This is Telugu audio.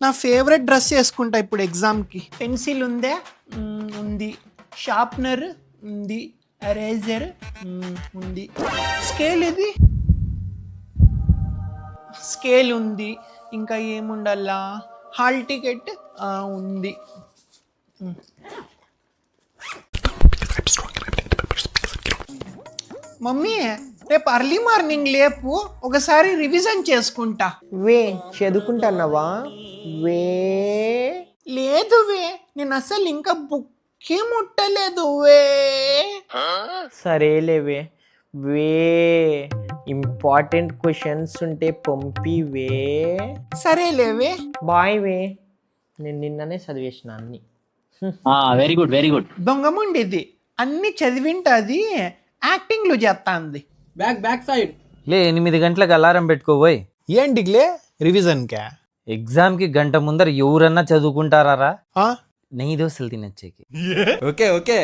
నా ఫేవరెట్ డ్రెస్ వేసుకుంటా ఇప్పుడు ఎగ్జామ్కి. పెన్సిల్ ఉందే? ఉంది. షార్ప్నర్ ఉంది. ఎరేజర్ ఉంది. స్కేల్ ఇది? స్కేల్ ఉంది. ఇంకా ఏముండాలా? హాల్ టికెట్ ఉంది. మమ్మీ రేపు అర్లీ మార్నింగ్ లేపు, ఒకసారి రివిజన్ చేసుకుంటా. వే చదువుకుంటున్నావా? వే లేదు వే, నేను అసలు ఇంకా బుక్కే ముట్టలేదు వే. సరేలేవే. వే ఇంపార్టెంట్ క్వశ్చన్స్ ఉంటే పంపివే. సరేలేవే. బాయ్ వే. నేను నిన్ననే చదివేసిన అన్ని. Very good very good. దొంగముండిది అన్ని చదివింటది, యాక్టింగ్లు చేస్తాంది. బ్యాక్ సైడ్ లే 8 గంటలకు అలారం పెట్టుకోబోయ్. ఏంటిగ్లే రివిజన్ కా? ఎగ్జామ్కి గంట ముందర ఎవరన్నా చదువుకుంటారా? నెయ్యి దోశలు తినచ్చేకి. ఓకే